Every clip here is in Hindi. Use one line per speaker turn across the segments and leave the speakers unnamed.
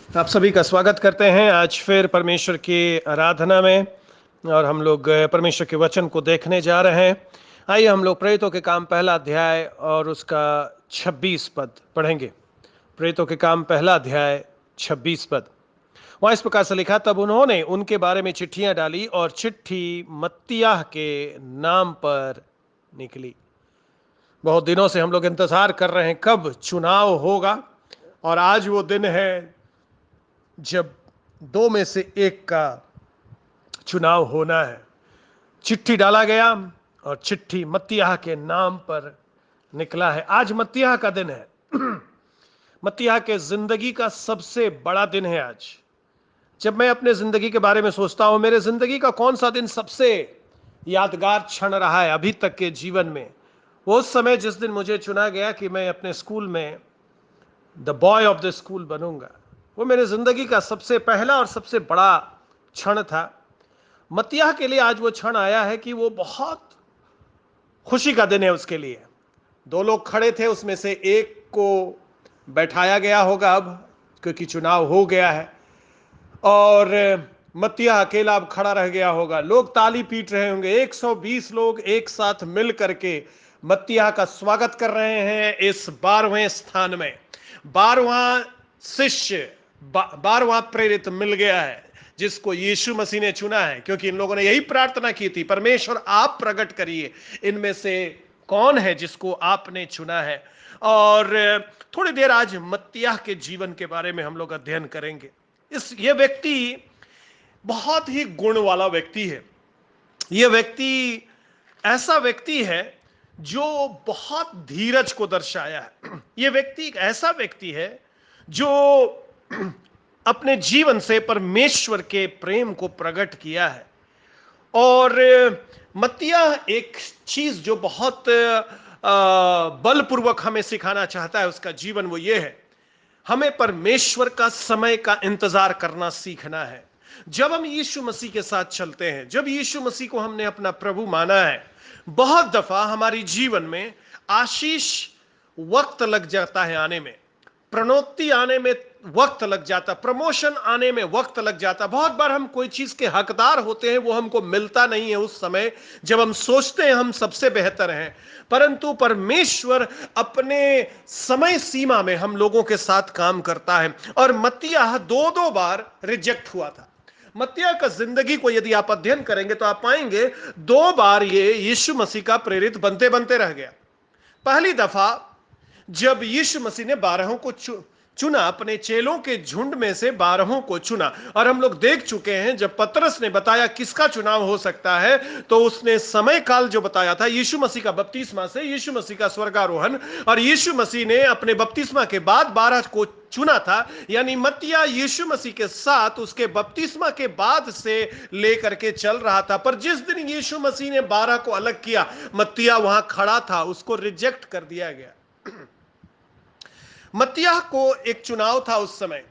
आप सभी का स्वागत करते हैं आज फिर परमेश्वर की आराधना में। और हम लोग परमेश्वर के वचन को देखने जा रहे हैं। आइए हम लोग प्रेरितों के काम पहला अध्याय और उसका 26 पद पढ़ेंगे। प्रेरितों के काम पहला अध्याय 26 पद। वहां इस प्रकार से लिखा, तब उन्होंने उनके बारे में चिट्ठियां डाली और चिट्ठी मत्तियाह के नाम पर निकली। बहुत दिनों से हम लोग इंतजार कर रहे हैं कब चुनाव होगा, और आज वो दिन है जब दो में से एक का चुनाव होना है। चिट्ठी डाला गया और चिट्ठी मत्तियाह के नाम पर निकला है। आज मत्तियाह का दिन है। मत्तियाह के जिंदगी का सबसे बड़ा दिन है आज। जब मैं अपने जिंदगी के बारे में सोचता हूं, मेरे जिंदगी का कौन सा दिन सबसे यादगार क्षण रहा है अभी तक के जीवन में, वो उस समय जिस दिन मुझे चुना गया कि मैं अपने स्कूल में the boy of the school बनूंगा। वो मेरे जिंदगी का सबसे पहला और सबसे बड़ा क्षण था। मत्तियाह के लिए आज वो क्षण आया है कि वो बहुत खुशी का दिन है उसके लिए। दो लोग खड़े थे, उसमें से एक को बैठाया गया होगा अब, क्योंकि चुनाव हो गया है, और मत्तियाह अकेला अब खड़ा रह गया होगा। लोग ताली पीट रहे होंगे। 120 लोग एक साथ मिल करके मत्तियाह का स्वागत कर रहे हैं इस 12वें स्थान में। 12वां शिष्य, 12वां प्रेरित मिल गया है जिसको यीशु मसीह ने चुना है, क्योंकि इन लोगों ने यही प्रार्थना की थी, परमेश्वर आप प्रकट करिए इनमें से कौन है जिसको आपने चुना है। और थोड़ी देर आज मत्तियाह के जीवन के बारे में हम लोग अध्ययन करेंगे। ये व्यक्ति बहुत ही गुण वाला व्यक्ति है। यह व्यक्ति ऐसा व्यक्ति है जो बहुत धीरज को दर्शाया है। यह व्यक्ति एक ऐसा व्यक्ति है जो अपने जीवन से परमेश्वर के प्रेम को प्रकट किया है। और मत्तियाह एक चीज जो बहुत बलपूर्वक हमें सिखाना चाहता है उसका जीवन, वो ये है, हमें परमेश्वर का समय का इंतजार करना सीखना है। जब हम यीशु मसीह के साथ चलते हैं, जब यीशु मसीह को हमने अपना प्रभु माना है, बहुत दफा हमारी जीवन में आशीष वक्त लग जाता है आने में, प्रणोक्ति आने में वक्त लग जाता, प्रमोशन आने में वक्त लग जाता। बहुत बार हम कोई चीज के हकदार होते हैं, वो हमको मिलता नहीं है उस समय जब हम सोचते हैं हम सबसे बेहतर हैं। परंतु परमेश्वर अपने समय सीमा में हम लोगों के साथ काम करता है। और मत्तियाह दो दो बार रिजेक्ट हुआ था। मत्तियाह का जिंदगी को यदि आप अध्ययन करेंगे तो आप पाएंगे दो बार ये यीशु मसीह का प्रेरित बनते बनते रह गया। पहली दफा जब यीशु मसीह ने 12 को चुना, अपने चेलों के झुंड में से 12 को चुना, और हम लोग देख चुके हैं जब पतरस ने बताया किसका चुनाव हो सकता है, तो उसने समय काल जो बताया था, यीशु मसीह का बपतिस्मा से यीशु मसीह का स्वर्गारोहण, और यीशु मसीह ने अपने बपतिस्मा के बाद 12 को चुना था। यानी मत्तियाह यीशु मसीह के साथ उसके बपतिस्मा के बाद से लेकर के चल रहा था। पर जिस दिन यीशु मसीह ने 12 को अलग किया, मत्तियाह वहां खड़ा था, उसको रिजेक्ट कर दिया गया। मत्तियाह को एक चुनाव था उस समय।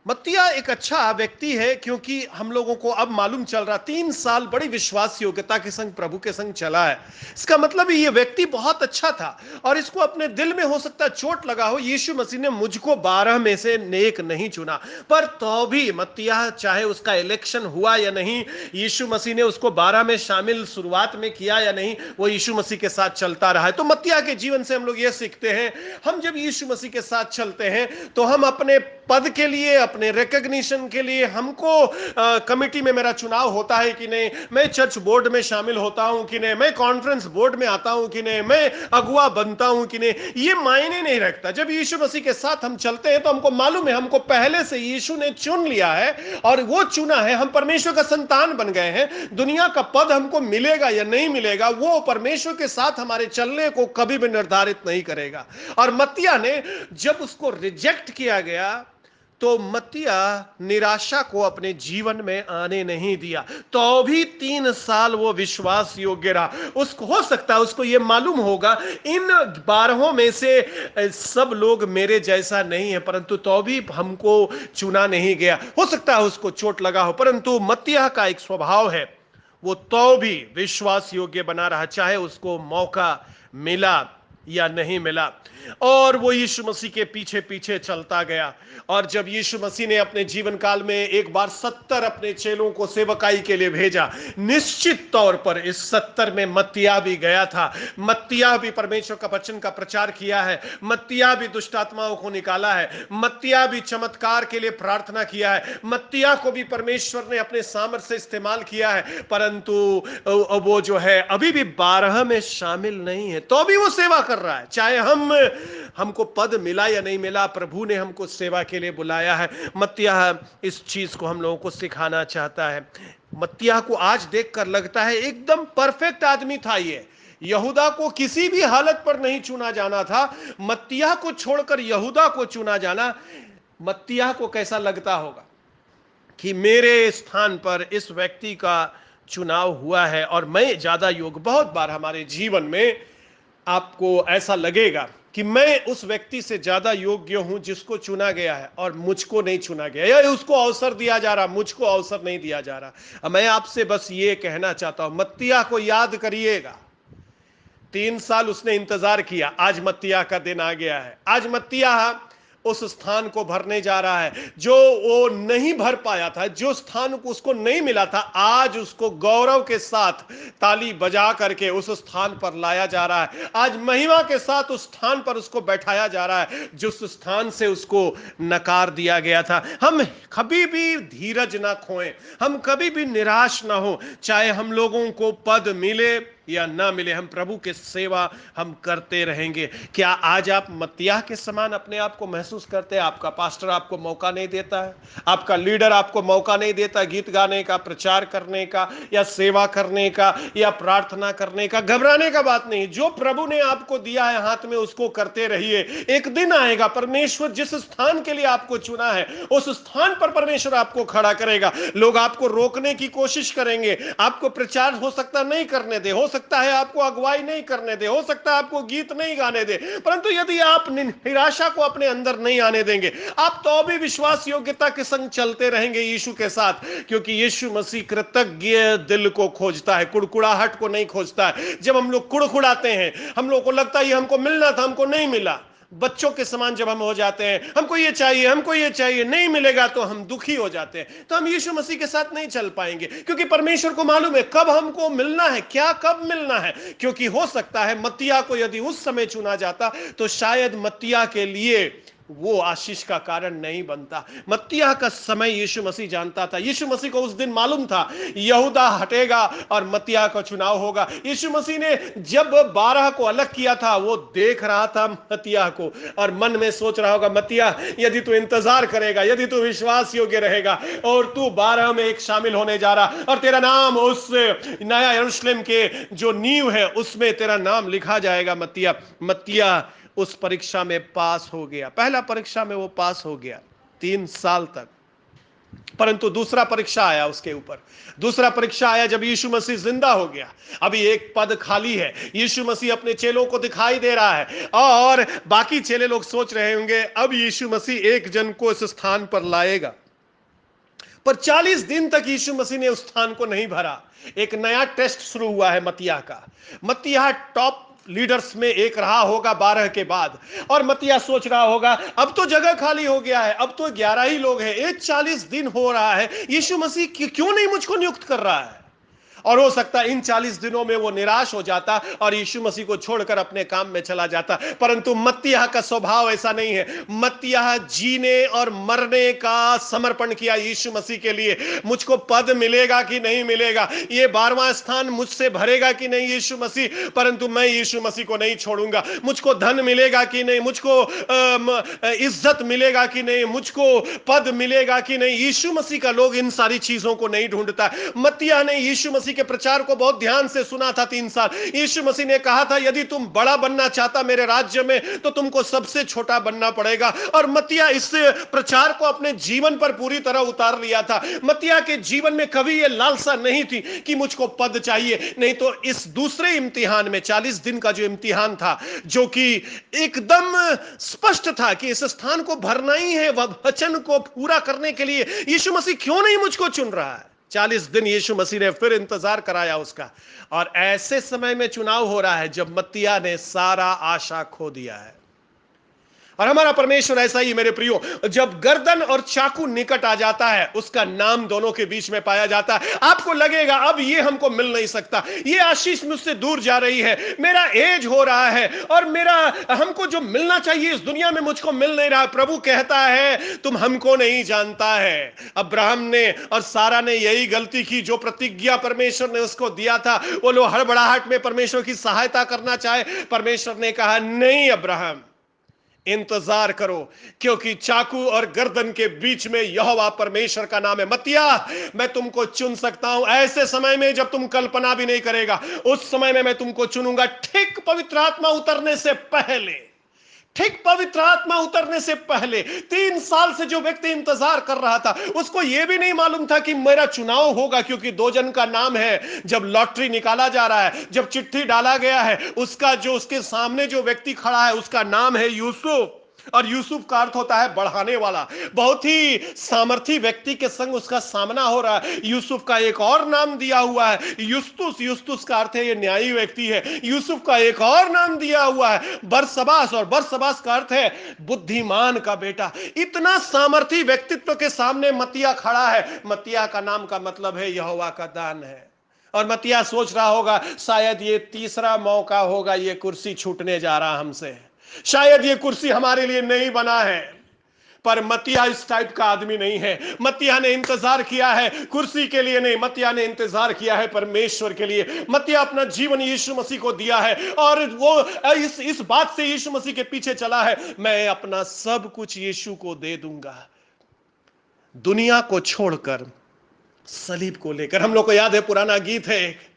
मत्तियाह एक अच्छा व्यक्ति है, क्योंकि हम लोगों को अब मालूम चल रहा, 3 साल बड़ी विश्वास योग्यता के संग प्रभु के संग चला है। इसका मतलब ये व्यक्ति बहुत अच्छा था, और इसको अपने दिल में हो सकता है चोट लगा हो, यीशु मसीह ने मुझको 12 में से नेक नहीं चुना। पर तो भी मत्तियाह, चाहे उसका इलेक्शन हुआ या नहीं, यीशु मसीह ने उसको 12 में शामिल शुरुआत में किया या नहीं, वो यीशु मसीह के साथ चलता रहा है। तो मत्तियाह के जीवन से हम लोग ये सीखते हैं, हम जब यीशु मसीह के साथ चलते हैं तो हम अपने पद के लिए, अपने रिकॉग्निशन के लिए, हमको कमिटी में मेरा चुनाव होता है कि नहीं, मैं चर्च बोर्ड में शामिल होता हूं कि नहीं, मैं कॉन्फ्रेंस बोर्ड में आता हूं कि नहीं, मैं अगुआ बनता हूं कि नहीं, ये मायने नहीं रखता। जब यीशु मसीह के साथ हम चलते हैं तो हमको मालूम है, हमको पहले से यीशु ने चुन लिया है, और वो चुना है, हम परमेश्वर का संतान बन गए हैं। दुनिया का पद हमको मिलेगा या नहीं मिलेगा, वो परमेश्वर के साथ हमारे चलने को कभी भी निर्धारित नहीं करेगा। और मत्तियाह ने जब उसको रिजेक्ट किया गया, तो मत्तियाह निराशा को अपने जीवन में आने नहीं दिया। तो भी 3 साल वो विश्वास योग्य रहा। उसको हो सकता है उसको ये मालूम होगा इन 12 में से सब लोग मेरे जैसा नहीं है, परंतु तो भी हमको चुना नहीं गया। हो सकता है उसको चोट लगा हो, परंतु मत्तियाह का एक स्वभाव है, वो तो भी विश्वास योग्य बना रहा, चाहे उसको मौका मिला या नहीं मिला। और वो यीशु मसीह के पीछे पीछे चलता गया। और जब यीशु मसीह ने अपने जीवन काल में एक बार 70 अपने चेलों को सेवकाई के लिए भेजा, निश्चित तौर पर इस 70 में मत्तिया भी गया था। मत्तिया भी परमेश्वर का वचन का प्रचार किया है, मत्तिया भी दुष्ट आत्माओं को निकाला है, मत्तिया भी चमत्कार के लिए प्रार्थना किया है, मत्तिया को भी परमेश्वर ने अपने सामर्थ्य से इस्तेमाल किया है। परंतु वो जो है अभी भी 12 में शामिल नहीं है, तो भी वो सेवा कर रहा है। चाहे हमको पद मिला या नहीं मिला, प्रभु ने हमको सेवा के लिए बुलाया है। मत्तिया इस चीज को हम लोगों को सिखाना चाहता है। मत्तिया को आज देखकर लगता है एकदम परफेक्ट आदमी था ये। यहूदा को किसी भी हालत पर नहीं चुना जाना था, मत्तिया को छोड़कर यहूदा को चुना जाना। मत्तिया को कैसा लगता होगा कि मेरे स्थान पर इस व्यक्ति का चुनाव हुआ है और मैं ज्यादा योग्य। बहुत बार हमारे जीवन में आपको ऐसा लगेगा कि मैं उस व्यक्ति से ज्यादा योग्य हूं जिसको चुना गया है, और मुझको नहीं चुना गया, या उसको अवसर दिया जा रहा, मुझको अवसर नहीं दिया जा रहा। मैं आपसे बस ये कहना चाहता हूं, मत्तिया को याद करिएगा। 3 साल उसने इंतजार किया, आज मत्तिया का दिन आ गया है। आज मत्तिया उस स्थान को भरने जा रहा है जो वो नहीं भर पाया था, जो स्थान को उसको नहीं मिला था। आज उसको गौरव के साथ ताली बजा करके उस स्थान पर लाया जा रहा है। आज महिमा के साथ उस स्थान पर उसको बैठाया जा रहा है जिस स्थान से उसको नकार दिया गया था। हम कभी भी धीरज ना खोएं, हम कभी भी निराश ना हो। चाहे हम लोगों को पद मिले या ना मिले, हम प्रभु के सेवा हम करते रहेंगे। क्या आज आप मत्तिया के समान अपने आप को महसूस करते हैं? आपका पास्टर आपको मौका नहीं देता है, आपका लीडर आपको मौका नहीं देता गीत गाने का, प्रचार करने का, या सेवा करने का, या प्रार्थना करने का? घबराने का बात नहीं। जो प्रभु ने आपको दिया है हाथ में, उसको करते रहिए। एक दिन आएगा, परमेश्वर जिस स्थान के लिए आपको चुना है उस स्थान पर परमेश्वर आपको खड़ा करेगा। लोग आपको रोकने की कोशिश करेंगे, आपको प्रचार हो सकता नहीं करने दे, हो सकता है आपको अगुवाई नहीं करने दे, हो सकता है आपको गीत नहीं गाने दे। परंतु यदि आप निराशा को अपने अंदर नहीं आने देंगे, आप तो भी विश्वास योग्यता के संग चलते रहेंगे यीशु के साथ, क्योंकि यीशु मसीह कृतज्ञ दिल को खोजता है, कुड़कुड़ाहट को नहीं खोजता है। जब हम लोग कुड़कुड़ाते हैं, हम लोग को लगता है ये हमको मिलना था, हमको नहीं मिला, बच्चों के समान जब हम हो जाते हैं, हमको ये चाहिए, हमको ये चाहिए, नहीं मिलेगा तो हम दुखी हो जाते हैं, तो हम यीशु मसीह के साथ नहीं चल पाएंगे। क्योंकि परमेश्वर को मालूम है कब हमको मिलना है, क्या कब मिलना है। क्योंकि हो सकता है मत्तिया को यदि उस समय चुना जाता तो शायद मत्तिया के लिए वो आशीष का कारण नहीं बनता। मत्तिया का समय यीशु मसीह जानता था। यीशु मसीह को उस दिन मालूम था यहूदा हटेगा और मत्तिया का चुनाव होगा। यीशु मसीह ने जब 12 को अलग किया था, वो देख रहा था मत्तिया को और मन में सोच रहा होगा, मत्तिया यदि तू इंतजार करेगा, यदि तू विश्वास योग्य रहेगा और तू 12 में एक शामिल होने जा रहा, और तेरा नाम उस नया यरूशलेम के जो नींव है उसमें तेरा नाम लिखा जाएगा। मत्तिया उस परीक्षा में पास हो गया। पहला परीक्षा में वो पास हो गया 3 साल तक। परंतु दूसरा परीक्षा आया उसके ऊपर। दूसरा परीक्षा आया जब यीशु मसीह जिंदा हो गया। अभी एक पद खाली है। यीशु मसीह अपने चेलों को दिखाई दे रहा है और बाकी चेले लोग सोच रहे होंगे अब यीशु मसीह एक जन को इस स्थान पर लाएगा। पर 40 दिन तक यीशु मसीह ने उस स्थान को नहीं भरा। एक नया टेस्ट शुरू हुआ है मत्तिया का। मत्तिया टॉप लीडर्स में एक रहा होगा 12 के बाद, और मत्तिया सोच रहा होगा अब तो जगह खाली हो गया है, अब तो 11 ही लोग हैं, एक 40 दिन हो रहा है, यीशु मसीह क्यों नहीं मुझको नियुक्त कर रहा है। और हो सकता है इन 40 दिनों में वो निराश हो जाता और यीशु मसीह को छोड़कर अपने काम में चला जाता। परंतु मत्तिया का स्वभाव ऐसा नहीं है। मत्तिया जीने और मरने का समर्पण किया यीशु मसीह के लिए। मुझको पद मिलेगा कि नहीं मिलेगा, ये 12वां स्थान मुझसे भरेगा कि नहीं यीशु मसीह, परंतु मैं यीशु मसीह को नहीं छोड़ूंगा। मुझको धन मिलेगा कि नहीं, मुझको इज्जत मिलेगा कि नहीं, मुझको पद मिलेगा कि नहीं, यीशु मसीह का लोग इन सारी चीजों को नहीं ढूंढता। मत्तिया ने यीशु मसीह के प्रचार को बहुत ध्यान से सुना था 3 साल। यीशु मसीह ने कहा था यदि तुम बड़ा बनना चाहता मेरे राज्य में तो तुमको सबसे छोटा बनना पड़ेगा। और मत्तिया इस प्रचार को अपने जीवन पर पूरी तरह उतार लिया था। मत्तिया के जीवन में कभी यह लालसा नहीं थी कि मुझको पद चाहिए, नहीं तो इस दूसरे इम्तिहान में 40 दिन का जो इम्तिहान था, जो कि एकदम स्पष्ट था कि इस स्थान को भरना ही है, वचन को पूरा करने के लिए यीशु मसीह क्यों नहीं मुझको चुन रहा है। 40 दिन यीशु मसीह ने फिर इंतजार कराया उसका, और ऐसे समय में चुनाव हो रहा है जब मत्तिया ने सारा आशा खो दिया है। और हमारा परमेश्वर ऐसा ही मेरे प्रियो, जब गर्दन और चाकू निकट आ जाता है, उसका नाम दोनों के बीच में पाया जाता है। आपको लगेगा अब ये हमको मिल नहीं सकता, ये आशीष मुझसे दूर जा रही है, मेरा एज हो रहा है और मेरा हमको जो मिलना चाहिए इस दुनिया में मुझको मिल नहीं रहा। प्रभु कहता है तुम हमको नहीं जानता है। अब्राहम ने और सारा ने यही गलती की, जो प्रतिज्ञा परमेश्वर ने उसको दिया था वो लोग हड़बड़ाहट में परमेश्वर की सहायता करना चाहे। परमेश्वर ने कहा नहीं अब्राहम, इंतजार करो, क्योंकि चाकू और गर्दन के बीच में यहोवा परमेश्वर का नाम है। मत्तिया, मैं तुमको चुन सकता हूं ऐसे समय में जब तुम कल्पना भी नहीं करेगा। उस समय में मैं तुमको चुनूंगा, ठीक पवित्र आत्मा उतरने से पहले। ठीक पवित्र आत्मा उतरने से पहले 3 साल से जो व्यक्ति इंतजार कर रहा था, उसको यह भी नहीं मालूम था कि मेरा चुनाव होगा, क्योंकि 2 जन का नाम है। जब लॉटरी निकाला जा रहा है, जब चिट्ठी डाला गया है, उसका जो उसके सामने जो व्यक्ति खड़ा है उसका नाम है यूसुफ। और यूसुफ का अर्थ होता है बढ़ाने वाला। बहुत ही सामर्थी व्यक्ति के संग उसका सामना हो रहा है। यूसुफ का एक और नाम दिया हुआ है युस्तुस। युस्तुस का अर्थ है ये न्यायी व्यक्ति है। यूसुफ का एक और नाम दिया हुआ है बरसबास, और बरसबास का अर्थ है बुद्धिमान का बेटा। इतना सामर्थी व्यक्तित्व के सामने मत्तिया खड़ा है। मत्तिया का नाम का मतलब है यहोवा का दान है। और मत्तिया सोच रहा होगा शायद ये तीसरा मौका होगा, ये कुर्सी छूटने जा रहा हमसे, शायद ये कुर्सी हमारे लिए नहीं बना है। पर मत्तिया इस टाइप का आदमी नहीं है। मत्तिया ने इंतजार किया है कुर्सी के लिए नहीं, मत्तिया ने इंतजार किया है परमेश्वर के लिए। मत्तिया अपना जीवन यीशु मसीह को दिया है, और वो इस बात से यीशु मसीह के पीछे चला है, मैं अपना सब कुछ यीशु को दे दूंगा। दुनिया को छोड़कर, सलीब को लेकर। हम लोग को याद है पुराना गीत है,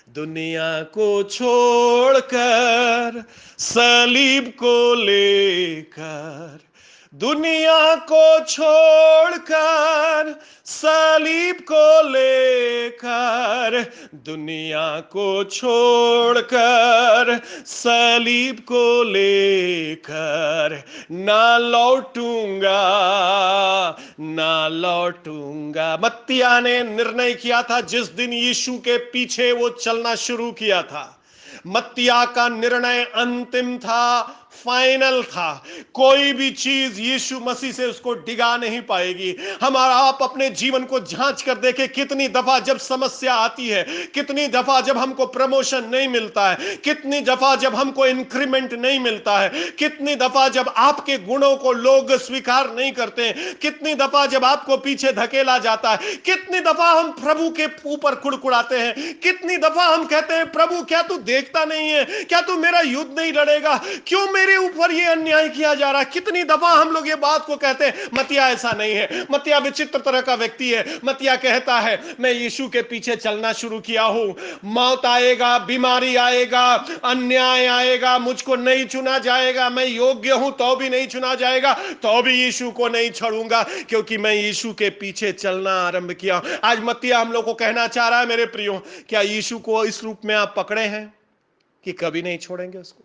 दुनिया को छोड़कर सलीब को लेकर, दुनिया को छोड़कर सलीब को लेकर, दुनिया को छोड़कर सलीब को लेकर, ना लौटूंगा ना लौटूंगा। मत्तिया ने निर्णय किया था जिस दिन यीशु के पीछे वो चलना शुरू किया था। मत्तिया का निर्णय अंतिम था, फाइनल था। कोई भी चीज यीशु मसीह से उसको डिगा नहीं पाएगी। हमारा आप अपने जीवन को जांच कर देखें, कितनी दफा जब समस्या आती है, कितनी दफा जब हमको प्रमोशन नहीं मिलता है, कितनी दफा जब हमको इंक्रीमेंट नहीं मिलता है, कितनी दफा जब आपके गुणों को लोग स्वीकार नहीं करते हैं, कितनी दफा जब आपको पीछे धकेला जाता है, कितनी दफा हम प्रभु के ऊपर कुड़कुड़ाते हैं, कितनी दफा हम कहते हैं प्रभु क्या तू देखता नहीं है, क्या तू मेरा युद्ध नहीं लड़ेगा, क्यों मेरे ऊपर ये अन्याय किया जा रहा है। कितनी दफा हम लोग ये बात को कहते हैं। मत्तिया ऐसा नहीं है। मत्तिया विचित्र तरह का व्यक्ति है। मत्तिया कहता है मैं यीशु के पीछे चलना शुरू किया हूं, मौत आएगा, बीमारी आएगा, अन्याय आएगा, मुझको नहीं चुना जाएगा, मैं योग्य हूं तो भी नहीं चुना जाएगा, तो भी यीशु को नहीं छोड़ूंगा, क्योंकि मैं यीशु के पीछे चलना आरंभ किया। आज मत्तिया हम लोग को कहना चाह रहा है मेरे प्रियो, क्या यीशु को इस रूप में आप पकड़े हैं कि कभी नहीं छोड़ेंगे उसको?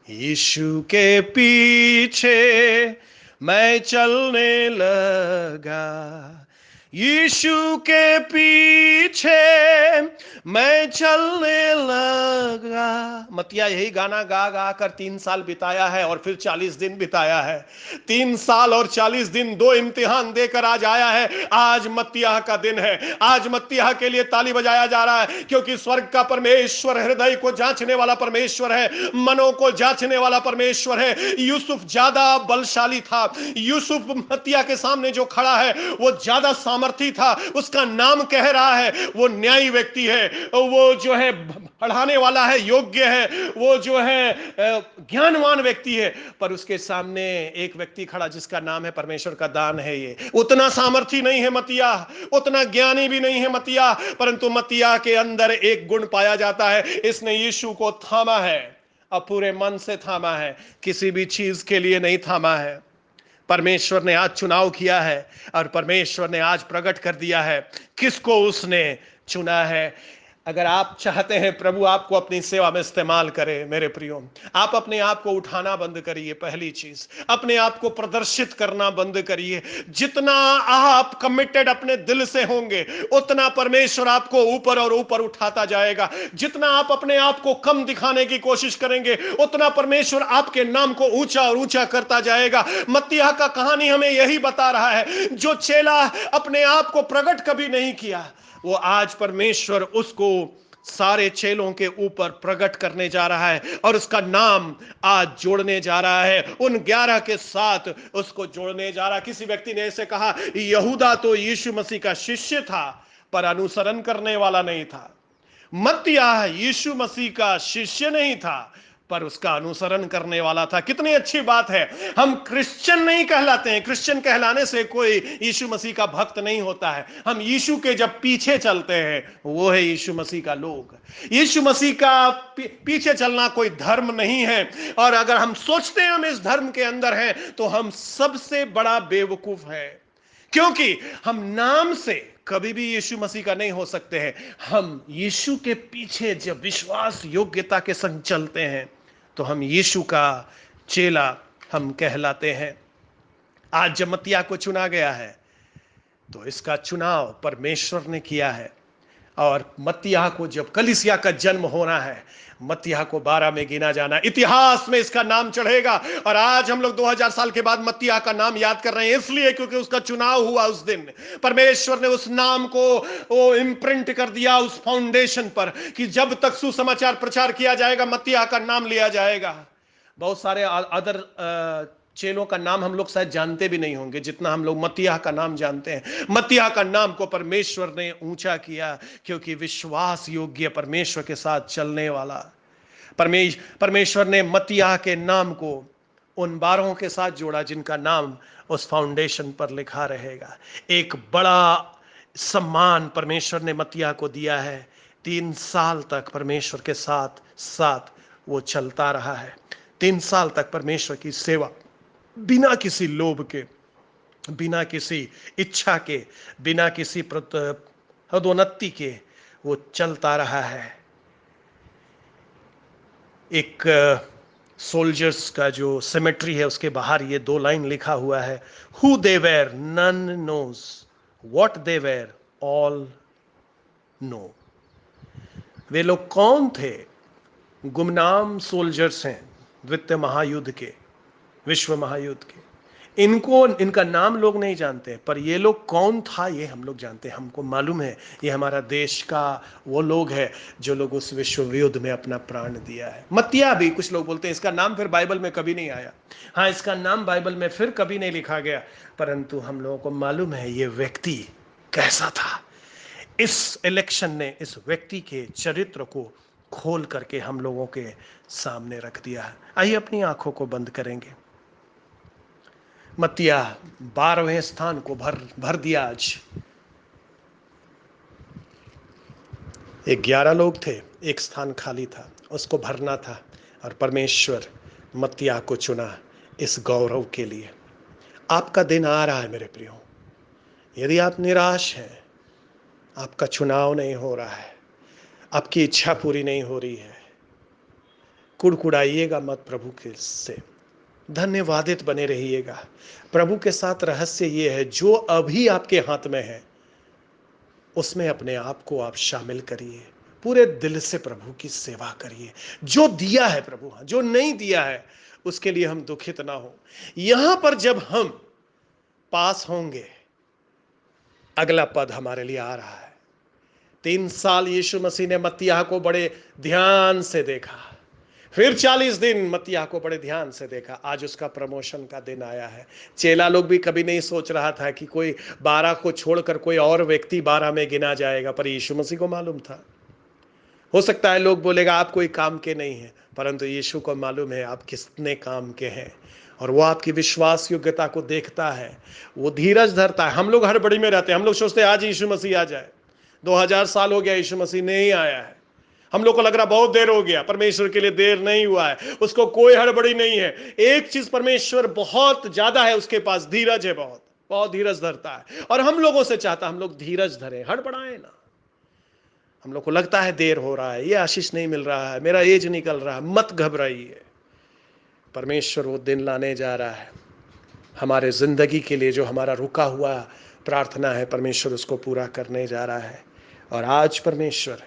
यीशु के पीछे मैं चलने लगा, यीशु के पीछे मैं चलने लगा। मत्तिया यही गाना गा गा कर 3 साल बिताया है और फिर 40 दिन बिताया है। 3 साल और 40 दिन 2 इम्तिहान देकर आज आया है। आज मत्तिया का दिन है। आज मत्तिया के लिए ताली बजाया जा रहा है, क्योंकि स्वर्ग का परमेश्वर हृदय को जांचने वाला परमेश्वर है, मनों को जांचने वाला परमेश्वर है। यूसुफ ज्यादा बलशाली था। यूसुफ मत्तिया के सामने जो खड़ा है वो ज्यादा सामर्थी था। उसका नाम कह रहा है वो न्यायी व्यक्ति है, वो जो है बढ़ाने वाला है, योग्य है, वो जो है ज्ञानवान व्यक्ति है। पर उसके सामने एक व्यक्ति खड़ा जिसका नाम है परमेश्वर का दान है। ये उतना सामर्थी नहीं है मत्तिया, उतना ज्ञानी भी नहीं है मत्तिया, परंतु मत्तिया के अंदर एक गुण पाया जाता है, इसने यीशु को थामा है और पूरे मन से थामा है, किसी भी चीज के लिए नहीं थामा है। परमेश्वर ने आज चुनाव किया है और परमेश्वर ने आज प्रकट कर दिया है किसको उसने चुना है। अगर आप चाहते हैं प्रभु आपको अपनी सेवा में इस्तेमाल करे, मेरे प्रियो, आप अपने आप को उठाना बंद करिए। पहली चीज, अपने आप को प्रदर्शित करना बंद करिए। जितना आप कमिटेड अपने दिल से होंगे, उतना परमेश्वर आपको ऊपर और ऊपर उठाता जाएगा। जितना आप अपने आप को कम दिखाने की कोशिश करेंगे, उतना परमेश्वर आपके नाम को ऊंचा और ऊंचा करता जाएगा। मत्तियाह का कहानी हमें यही बता रहा है। जो चेला अपने आप को प्रकट कभी नहीं किया, वो आज परमेश्वर उसको सारे चेलों के ऊपर प्रकट करने जा रहा है और उसका नाम आज जोड़ने जा रहा है, उन 11 के साथ उसको जोड़ने जा रहा है। किसी व्यक्ति ने ऐसे कहा, यहूदा तो यीशु मसीह का शिष्य था पर अनुसरण करने वाला नहीं था। मत्तियाह यीशु मसीह का शिष्य नहीं था पर उसका अनुसरण करने वाला था। कितनी अच्छी बात है। हम क्रिश्चियन नहीं कहलाते हैं। क्रिश्चियन कहलाने से कोई यीशु मसीह का भक्त नहीं होता है। हम यीशु के जब पीछे चलते हैं, वो है यीशु मसीह का लोग। यीशु मसीह का पीछे चलना कोई धर्म नहीं है। और अगर हम सोचते हैं हम इस धर्म के अंदर हैं, तो हम सबसे बड़ा बेवकूफ है। क्योंकि हम नाम से कभी भी यीशु मसीह का नहीं हो सकते हैं। हम यीशु के पीछे जब विश्वास योग्यता के संग चलते हैं, तो हम यीशु का चेला हम कहलाते हैं। आज जब मत्तियाह को चुना गया है, तो इसका चुनाव परमेश्वर ने किया है। और मत्तियाह को जब कलीसिया का जन्म होना है, मत्तियाह को 12 में गिना जाना, इतिहास में इसका नाम चढ़ेगा। और आज हम लोग 2000 साल के बाद मत्तियाह का नाम याद कर रहे हैं, इसलिए क्योंकि उसका चुनाव हुआ उस दिन। परमेश्वर ने उस नाम को वो इम्प्रिंट कर दिया उस फाउंडेशन पर कि जब तक सुसमाचार प्रचार किया जाएगा, मत्तियाह का नाम लिया जाएगा। बहुत सारे अदर चेलों का नाम हम लोग शायद जानते भी नहीं होंगे जितना हम लोग मत्तियाह का नाम जानते हैं। मत्तियाह का नाम को परमेश्वर ने ऊंचा किया, क्योंकि विश्वास योग्य, परमेश्वर के साथ चलने वाला। परमेश्वर ने मत्तियाह के नाम को उन 12 के साथ जोड़ा जिनका नाम उस फाउंडेशन पर लिखा रहेगा। एक बड़ा सम्मान परमेश्वर ने मत्तियाह को दिया है। 3 साल तक परमेश्वर के साथ साथ वो चलता रहा है। 3 साल तक परमेश्वर की सेवा बिना किसी लोभ के, बिना किसी इच्छा के, बिना किसी पदोन्नति के वो चलता रहा है। एक सोल्जर्स का जो सेमेट्री है, उसके बाहर ये 2 लाइन लिखा हुआ है, who they were none knows, what they were all know. वे लोग कौन थे? गुमनाम सोल्जर्स हैं द्वितीय महायुद्ध के, विश्व महायुद्ध के। इनको, इनका नाम लोग नहीं जानते, पर ये लोग कौन था ये हम लोग जानते हैं। हमको मालूम है ये हमारा देश का वो लोग है जो लोग उस विश्व युद्ध में अपना प्राण दिया है। मत्तियाह भी, कुछ लोग बोलते हैं इसका नाम फिर बाइबल में कभी नहीं आया। हाँ, इसका नाम बाइबल में फिर कभी नहीं लिखा गया, परंतु हम लोगों को मालूम है ये व्यक्ति कैसा था। इस इलेक्शन ने इस व्यक्ति के चरित्र को खोल करके हम लोगों के सामने रख दिया है। आइए अपनी आंखों को बंद करेंगे। मत्तियाह 12वें स्थान को भर दिया। आज 11 लोग थे, एक स्थान खाली था, उसको भरना था। और परमेश्वर मत्तियाह को चुना इस गौरव के लिए। आपका दिन आ रहा है मेरे प्रियो। यदि आप निराश हैं, आपका चुनाव नहीं हो रहा है, आपकी इच्छा पूरी नहीं हो रही है, कुड़कुड़ाइएगा मत प्रभु के से, धन्यवादित बने रहिएगा। प्रभु के साथ रहस्य ये है, जो अभी आपके हाथ में है उसमें अपने आप को आप शामिल करिए। पूरे दिल से प्रभु की सेवा करिए। जो दिया है प्रभु, जो नहीं दिया है उसके लिए हम दुखित ना हो। यहां पर जब हम पास होंगे, अगला पद हमारे लिए आ रहा है। 3 साल यीशु मसीह ने मत्तियाह को बड़े ध्यान से देखा, फिर 40 दिन मत्तियाह को बड़े ध्यान से देखा। आज उसका प्रमोशन का दिन आया है। चेला लोग भी कभी नहीं सोच रहा था कि कोई 12 को छोड़कर कोई और व्यक्ति 12 में गिना जाएगा, पर यीशु मसीह को मालूम था। हो सकता है लोग बोलेगा आप कोई काम के नहीं हैं, परंतु यीशु को मालूम है आप कितने काम के हैं। और वो आपकी विश्वास योग्यता को देखता है, वो धीरज धरता है। हम लोग हड़बड़ी में रहते हैं, हम लोग सोचते हैं आज यीशु मसीह आ जाए। 2000 साल हो गया यीशु मसीह नहीं आया है। हम लोग को लग रहा बहुत देर हो गया, परमेश्वर के लिए देर नहीं हुआ है। उसको कोई हड़बड़ी नहीं है। एक चीज परमेश्वर बहुत ज्यादा है, उसके पास धीरज है, बहुत बहुत धीरज धरता है। और हम लोगों से चाहता हम लोग धीरज धरें, हड़बड़ाएं ना। हम लोग को लगता है देर हो रहा है, ये आशीष नहीं मिल रहा है, मेरा एज निकल रहा है, मत घबराइए। परमेश्वर वो दिन लाने जा रहा है हमारे जिंदगी के लिए, जो हमारा रुका हुआ प्रार्थना है परमेश्वर उसको पूरा करने जा रहा है। और आज परमेश्वर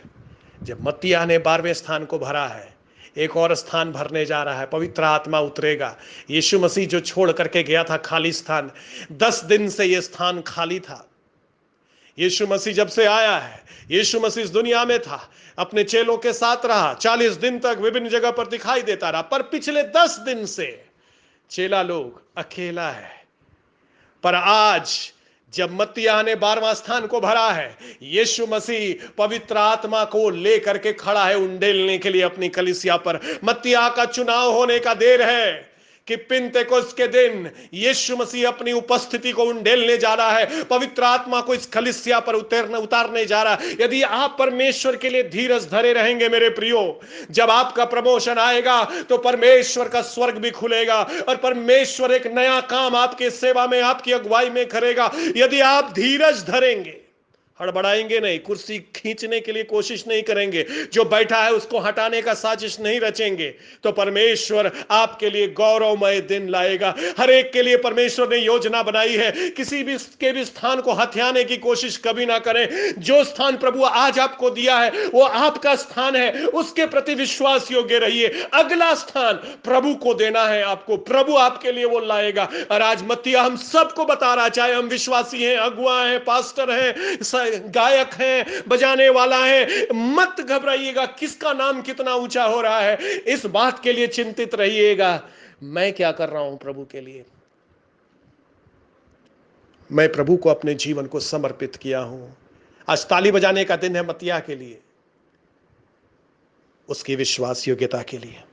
जब मत्तियाह ने 12वें स्थान को भरा है, एक और स्थान भरने जा रहा है, पवित्र आत्मा उतरेगा। यीशु मसीह जो छोड़ करके गया था खाली स्थान, 10 दिन से यह स्थान खाली था। यीशु मसीह जब से आया है, यीशु मसीह इस दुनिया में था, अपने चेलों के साथ रहा, 40 दिन तक विभिन्न जगह पर दिखाई देता रहा, पर पिछले 10 दिन से चेला लोग अकेला है। पर आज जब मत्तियाह ने 12वां स्थान को भरा है, यीशु मसीह पवित्र आत्मा को लेकर के खड़ा है उंडेलने के लिए अपनी कलीसिया पर। मत्तियाह का चुनाव होने का देर है कि पिन्तेकुस्त के दिन यीशु मसीह अपनी उपस्थिति को उंडेलने जा रहा है, पवित्र आत्मा को इस कलीसिया पर उतारने जा रहा है। यदि आप परमेश्वर के लिए धीरज धरे रहेंगे मेरे प्रियो, जब आपका प्रमोशन आएगा तो परमेश्वर का स्वर्ग भी खुलेगा और परमेश्वर एक नया काम आपके सेवा में, आपकी अगुवाई में करेगा। यदि आप धीरज धरेंगे, हड़बड़ाएंगे नहीं, कुर्सी खींचने के लिए कोशिश नहीं करेंगे, जो बैठा है उसको हटाने का साजिश नहीं रचेंगे, तो परमेश्वर आपके लिए गौरवमय दिन लाएगा। हर एक के लिए परमेश्वर ने योजना बनाई है। किसी भी के भी स्थान को हथियाने की कोशिश कभी ना करें। जो स्थान प्रभु आज आपको दिया है वो आपका स्थान है, उसके प्रति विश्वास योग्य रहिए। अगला स्थान प्रभु को देना है आपको, प्रभु आपके लिए वो लाएगा। और आज मत्तियाह हम सबको बता रहा, चाहे हम विश्वासी हैं, अगुआ हैं, पास्टर हैं, गायक है, बजाने वाला है, मत घबराइएगा किसका नाम कितना ऊंचा हो रहा है। इस बात के लिए चिंतित रहिएगा, मैं क्या कर रहा हूं प्रभु के लिए। मैं प्रभु को अपने जीवन को समर्पित किया हूं। आज ताली बजाने का दिन है मत्तियाह के लिए, उसकी विश्वास योग्यता के लिए,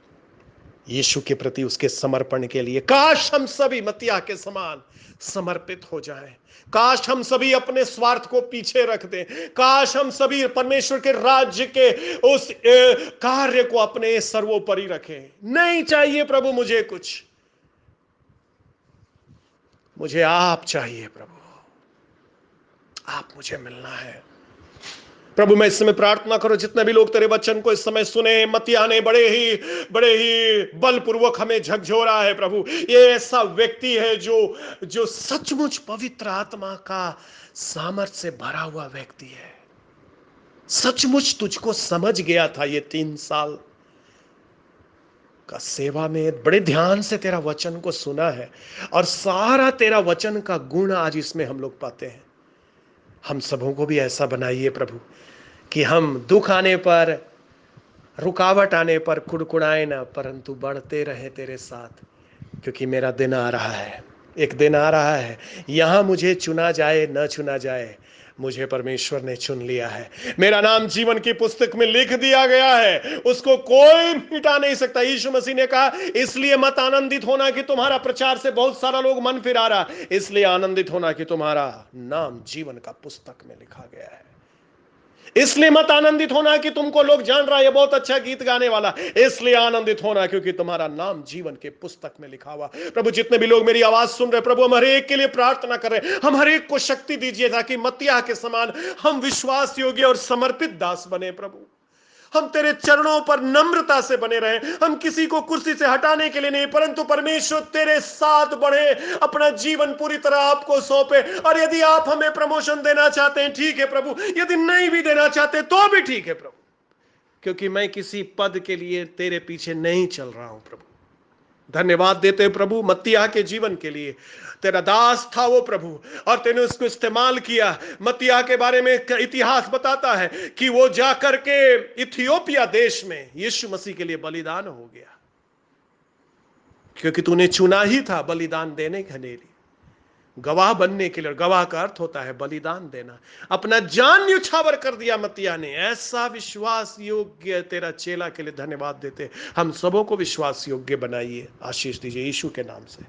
यीशु के प्रति उसके समर्पण के लिए। काश हम सभी मत्तियाह के समान समर्पित हो जाएं। काश हम सभी अपने स्वार्थ को पीछे रख दें। काश हम सभी परमेश्वर के राज्य के उस कार्य को अपने सर्वोपरि रखें। नहीं चाहिए प्रभु मुझे कुछ, मुझे आप चाहिए प्रभु, आप मुझे मिलना है। प्रभु मैं इस समय प्रार्थना करो, जितने भी लोग तेरे वचन को इस समय सुने, मत्तियाह ने बड़े ही बलपूर्वक हमें झकझोरा है प्रभु। ये ऐसा व्यक्ति है जो सचमुच पवित्र आत्मा का सामर्थ्य से भरा हुआ व्यक्ति है। सचमुच तुझको समझ गया था। ये 3 साल का सेवा में बड़े ध्यान से तेरा वचन को सुना है और सारा तेरा वचन का गुण आज इसमें हम लोग पाते हैं। हम सबों को भी ऐसा बनाइए प्रभु कि हम दुख आने पर, रुकावट आने पर कुड़कुड़ाए ना, परंतु बढ़ते रहे तेरे साथ, क्योंकि मेरा दिन आ रहा है। एक दिन आ रहा है, यहां मुझे चुना जाए न चुना जाए, मुझे परमेश्वर ने चुन लिया है। मेरा नाम जीवन की पुस्तक में लिख दिया गया है, उसको कोई मिटा नहीं सकता। यीशु मसीह ने कहा, इसलिए मत आनंदित होना कि तुम्हारा प्रचार से बहुत सारा लोग मन फिरा रहा, इसलिए आनंदित होना कि तुम्हारा नाम जीवन का पुस्तक में लिखा गया है। इसलिए मत आनंदित होना कि तुमको लोग जान रहा है ये बहुत अच्छा गीत गाने वाला, इसलिए आनंदित होना क्योंकि तुम्हारा नाम जीवन के पुस्तक में लिखा हुआ। प्रभु जितने भी लोग मेरी आवाज सुन रहे, प्रभु हम हर एक के लिए प्रार्थना कर रहे हैं, हम हर एक को शक्ति दीजिए ताकि मत्तियाह के समान हम विश्वास योग्य और समर्पित दास बने। प्रभु हम तेरे चरणों पर नम्रता से बने रहें। हम किसी को कुर्सी से हटाने के लिए नहीं, परंतु परमेश्वर तेरे साथ बढ़े, अपना जीवन पूरी तरह आपको सौंपे। और यदि आप हमें प्रमोशन देना चाहते हैं ठीक है प्रभु, यदि नहीं भी देना चाहते तो भी ठीक है प्रभु, क्योंकि मैं किसी पद के लिए तेरे पीछे नहीं चल रहा हूं प्रभु। धन्यवाद देते हैं प्रभु मत्तियाह के जीवन के लिए। तेरा दास था वो प्रभु, और तेने उसको इस्तेमाल किया। मत्तियाह के बारे में इतिहास बताता है कि वो जाकर के इथियोपिया देश में यीशु मसीह के लिए बलिदान हो गया, क्योंकि तूने चुना ही था बलिदान देने के लिए, गवाह बनने के लिए। गवाह का अर्थ होता है बलिदान देना। अपना जान न्यौछावर कर दिया मत्तियाह ने। ऐसा विश्वास योग्य तेरा चेला के लिए धन्यवाद देते। हम सबों को विश्वास योग्य बनाइए, आशीष दीजिए यीशु के नाम से।